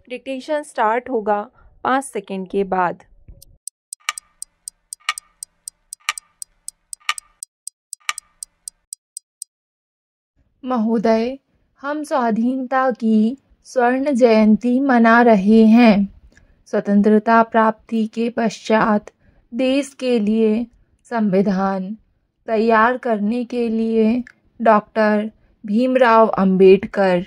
Dictation start होगा 5 second के बाद। महोदय, हम स्वाधीनता की स्वर्ण जयंती मना रहे हैं। स्वतंत्रता प्राप्ति के पश्चात देश के लिए संविधान तैयार करने के लिए डॉक्टर भीमराव अंबेडकर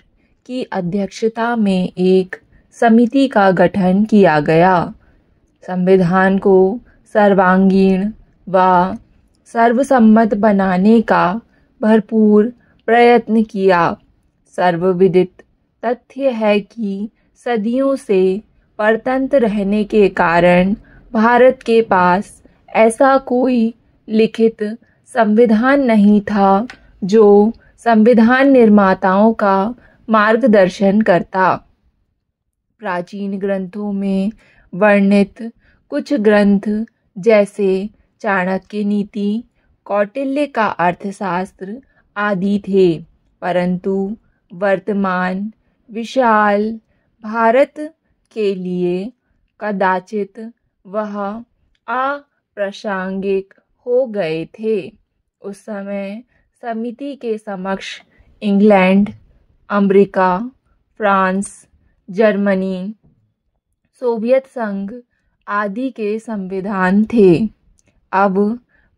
की अध्यक्षता में एक समिति का गठन किया गया। संविधान को सर्वांगीण व सर्वसम्मत बनाने का भरपूर प्रयत्न किया। सर्वविदित तथ्य है कि सदियों से परतंत्र रहने के कारण भारत के पास ऐसा कोई लिखित संविधान नहीं था जो संविधान निर्माताओं का मार्गदर्शन करता। प्राचीन ग्रंथों में वर्णित कुछ ग्रंथ जैसे चाणक्य नीति, कौटिल्य का अर्थशास्त्र आदि थे, परंतु वर्तमान विशाल भारत के लिए कदाचित वह अप्रासंगिक हो गए थे। उस समय समिति के समक्ष England, America, France, Germany, Soviet संघ आदि के संविधान थे। अब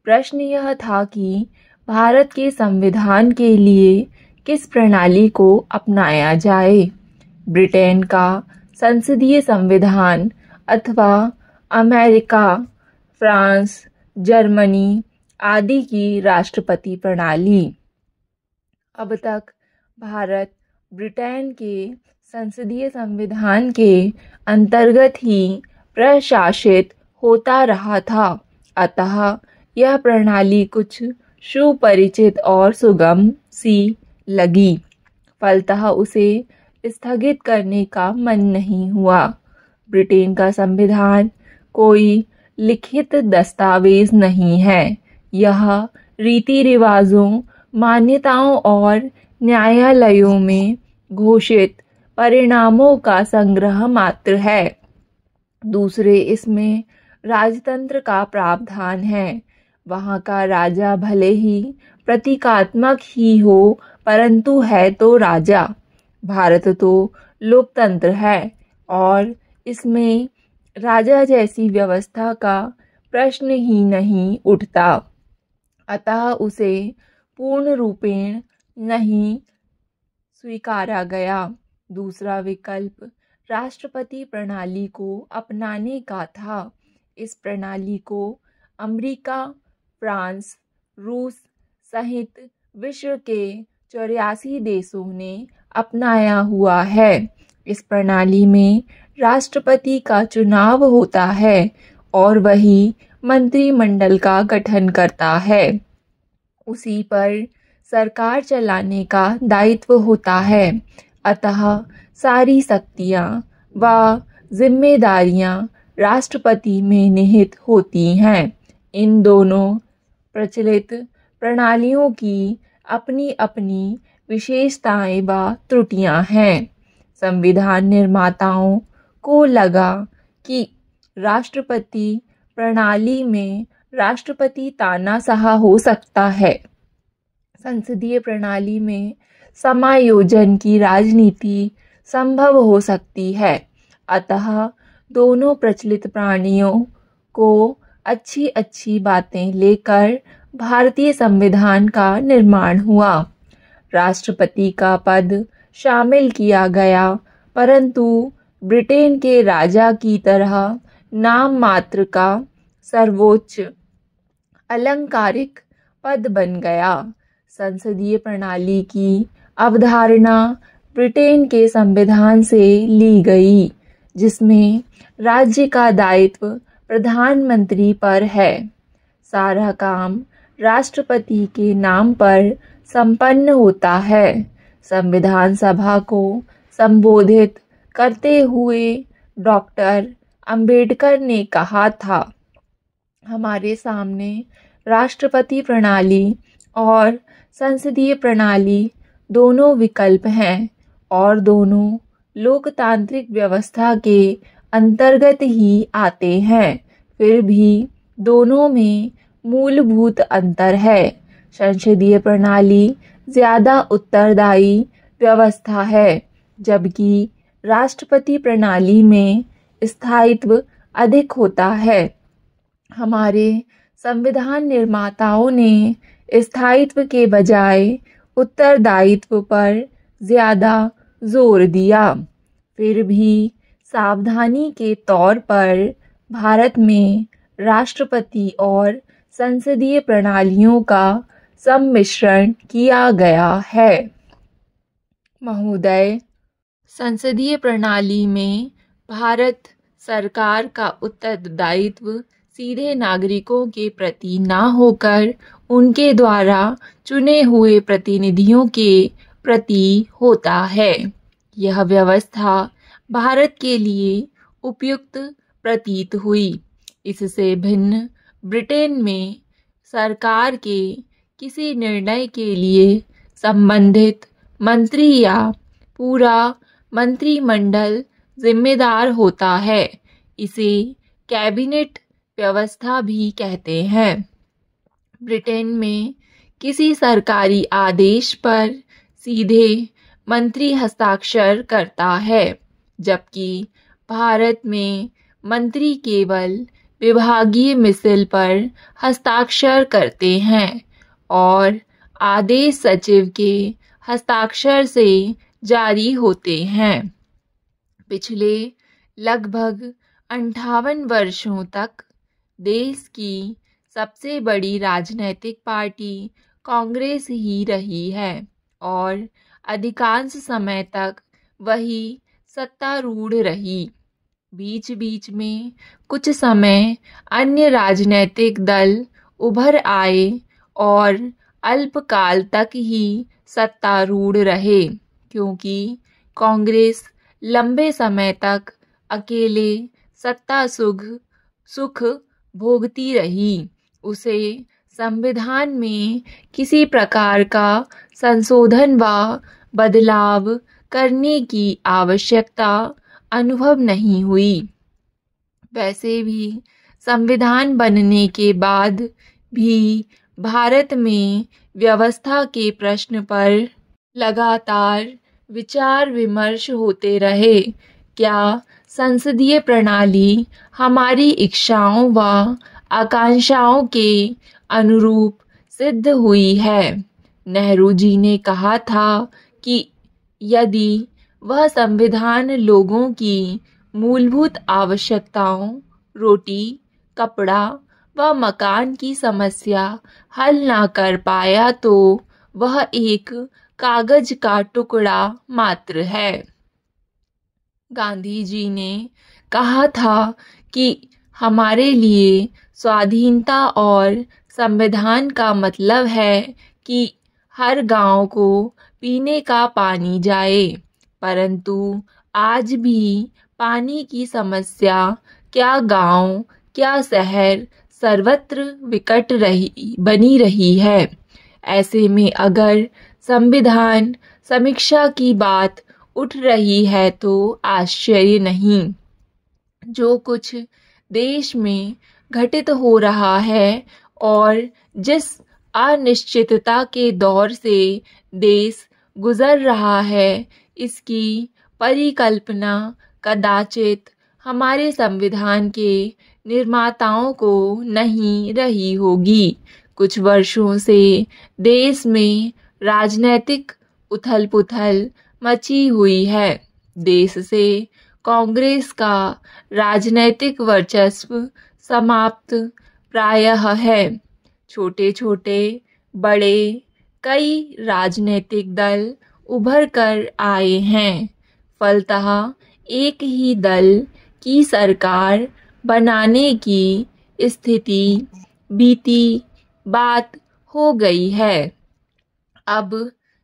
प्रश्न यह था कि भारत के संविधान के लिए किस प्रणाली को अपनाया जाए। ब्रिटेन का संसदीय संविधान अथवा अमेरिका, फ्रांस, जर्मनी आदि की राष्ट्रपति प्रणाली। अब तक भारत ब्रिटेन के संसदीय संविधान के अंतर्गत ही प्रशासित होता रहा था, अतः यह प्रणाली कुछ सुपरिचित और सुगम सी लगी। फलतः उसे स्थगित करने का मन नहीं हुआ। ब्रिटेन का संविधान कोई लिखित दस्तावेज नहीं है, यह रीति रिवाजों, मान्यताओं और न्यायालयों में घोषित परिणामों का संग्रह मात्र है। दूसरे, इसमें राजतंत्र का प्रावधान है। वहाँ का राजा भले ही प्रतीकात्मक ही हो, परंतु है तो राजा। भारत तो लोकतंत्र है और इसमें राजा जैसी व्यवस्था का प्रश्न ही नहीं उठता, अतः उसे पूर्ण रूपेण नहीं स्वीकारा गया। दूसरा विकल्प राष्ट्रपति प्रणाली को अपनाने का था। इस प्रणाली को अमेरिका, फ्रांस, रूस सहित विश्व के 84 देशों ने अपनाया हुआ है। इस प्रणाली में राष्ट्रपति का चुनाव होता है और वही मंत्रिमंडल का गठन करता है। उसी पर सरकार चलाने का दायित्व होता है, अतः सारी शक्तियाँ व जिम्मेदारियाँ राष्ट्रपति में निहित होती हैं। इन दोनों प्रचलित प्रणालियों की अपनी अपनी विशेषताएं व त्रुटियां हैं। संविधान निर्माताओं को लगा कि राष्ट्रपति प्रणाली में राष्ट्रपति तानाशाह हो सकता है। संसदीय प्रणाली में समायोजन की राजनीति संभव हो सकती है, अतः दोनों प्रचलित प्रणालियों को अच्छी अच्छी बातें लेकर भारतीय संविधान का निर्माण हुआ। राष्ट्रपति का पद शामिल किया गया, परंतु ब्रिटेन के राजा की तरह नाम मात्र का सर्वोच्च अलंकारिक पद बन गया। संसदीय प्रणाली की अवधारणा ब्रिटेन के संविधान से ली गई, जिसमें राज्य का दायित्व प्रधानमंत्री पर है। सारा काम राष्ट्रपति के नाम पर संपन्न होता है। संविधान सभा को संबोधित करते हुए डॉक्टर अंबेडकर ने कहा था, हमारे सामने राष्ट्रपति प्रणाली और संसदीय प्रणाली दोनों विकल्प हैं और दोनों लोकतांत्रिक व्यवस्था के अंतर्गत ही आते हैं। फिर भी दोनों में मूलभूत अंतर है। संसदीय प्रणाली ज़्यादा उत्तरदायी व्यवस्था है, जबकि राष्ट्रपति प्रणाली में स्थायित्व अधिक होता है। हमारे संविधान निर्माताओं ने स्थायित्व के बजाय उत्तरदायित्व पर ज़्यादा जोर दिया। फिर भी सावधानी के तौर पर भारत में राष्ट्रपति और संसदीय प्रणालियों का सम्मिश्रण किया गया है। महोदय, संसदीय प्रणाली में भारत सरकार का उत्तरदायित्व सीधे नागरिकों के प्रति न होकर उनके द्वारा चुने हुए प्रतिनिधियों के प्रति होता है। यह व्यवस्था भारत के लिए उपयुक्त प्रतीत हुई। इससे भिन्न ब्रिटेन में सरकार के किसी निर्णय के लिए संबंधित मंत्री या पूरा मंत्रिमंडल जिम्मेदार होता है। इसे कैबिनेट व्यवस्था भी कहते हैं। ब्रिटेन में किसी सरकारी आदेश पर सीधे मंत्री हस्ताक्षर करता है, जबकि भारत में मंत्री केवल विभागीय मिसल पर हस्ताक्षर करते हैं और आदेश सचिव के हस्ताक्षर से जारी होते हैं। पिछले लगभग 58 वर्षों तक देश की सबसे बड़ी राजनीतिक पार्टी कांग्रेस ही रही है और अधिकांश समय तक वही सत्तारूढ़ रही। बीच बीच में कुछ समय अन्य राजनीतिक दल उभर आए और अल्पकाल तक ही सत्तारूढ़ रहे, क्योंकि कांग्रेस लंबे समय तक अकेले सत्ता सुख भोगती रही। उसे संविधान में किसी प्रकार का संशोधन व बदलाव करने की आवश्यकता अनुभव नहीं हुई। वैसे भी संविधान बनने के बाद भी भारत में व्यवस्था के प्रश्न पर लगातार विचार विमर्श होते रहे। क्या संसदीय प्रणाली हमारी इच्छाओं व आकांक्षाओं के अनुरूप सिद्ध हुई है? नेहरू जी ने कहा था कि यदि वह संविधान लोगों की मूलभूत आवश्यकताओं, रोटी, कपड़ा व मकान की समस्या हल ना कर पाया तो वह एक कागज का टुकड़ा मात्र है। गांधी जी ने कहा था कि हमारे लिए स्वाधीनता और संविधान का मतलब है कि हर गांव को पीने का पानी जाए, परंतु आज भी पानी की समस्या क्या गांव क्या शहर सर्वत्र विकट बनी रही है। ऐसे में अगर संविधान समीक्षा की बात उठ रही है तो आश्चर्य नहीं। जो कुछ देश में घटित हो रहा है और जिस अनिश्चितता के दौर से देश गुजर रहा है, इसकी परिकल्पना कदाचित हमारे संविधान के निर्माताओं को नहीं रही होगी। कुछ वर्षों से देश में राजनीतिक उथल-पुथल मची हुई है। देश से कांग्रेस का राजनीतिक वर्चस्व समाप्त प्रायः है। छोटे छोटे बड़े कई राजनीतिक दल उभर कर आए हैं। फलतः एक ही दल की सरकार बनाने की स्थिति बीती बात हो गई है। अब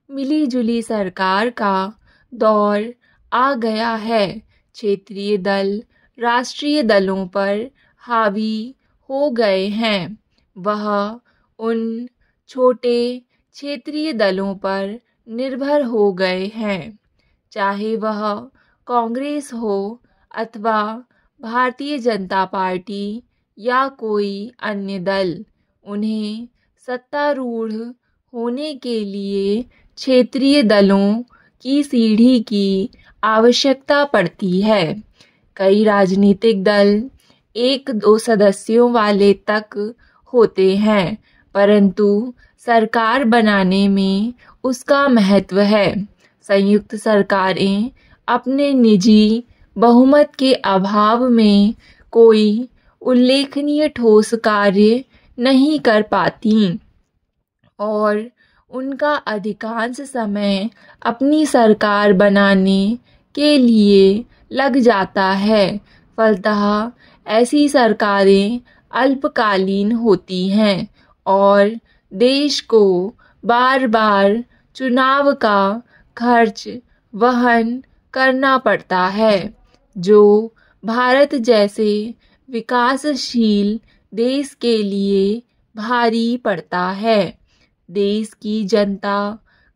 मिलीजुली सरकार का दौर आ गया है। क्षेत्रीय दल राष्ट्रीय दलों पर हावी हो गए हैं। वह उन छोटे क्षेत्रीय दलों पर निर्भर हो गए हैं, चाहे वह कांग्रेस हो अथवा भारतीय जनता पार्टी या कोई अन्य दल, उन्हें सत्तारूढ़ होने के लिए क्षेत्रीय दलों की सीढ़ी की आवश्यकता पड़ती है। कई राजनीतिक दल 1-2 सदस्यों वाले तक होते हैं, परंतु सरकार बनाने में उसका महत्व है। संयुक्त सरकारें अपने निजी बहुमत के अभाव में कोई उल्लेखनीय ठोस कार्य नहीं कर पाती और उनका अधिकांश समय अपनी सरकार बनाने के लिए लग जाता है। फलतः ऐसी सरकारें अल्पकालीन होती हैं और देश को बार बार चुनाव का खर्च वहन करना पड़ता है, जो भारत जैसे विकासशील देश के लिए भारी पड़ता है। देश की जनता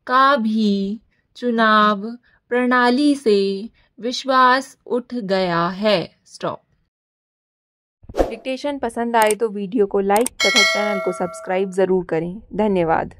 का भी चुनाव प्रणाली से विश्वास उठ गया है। स्टॉप। डिक्टेशन पसंद आए तो वीडियो को लाइक तथा चैनल को सब्सक्राइब ज़रूर करें। धन्यवाद।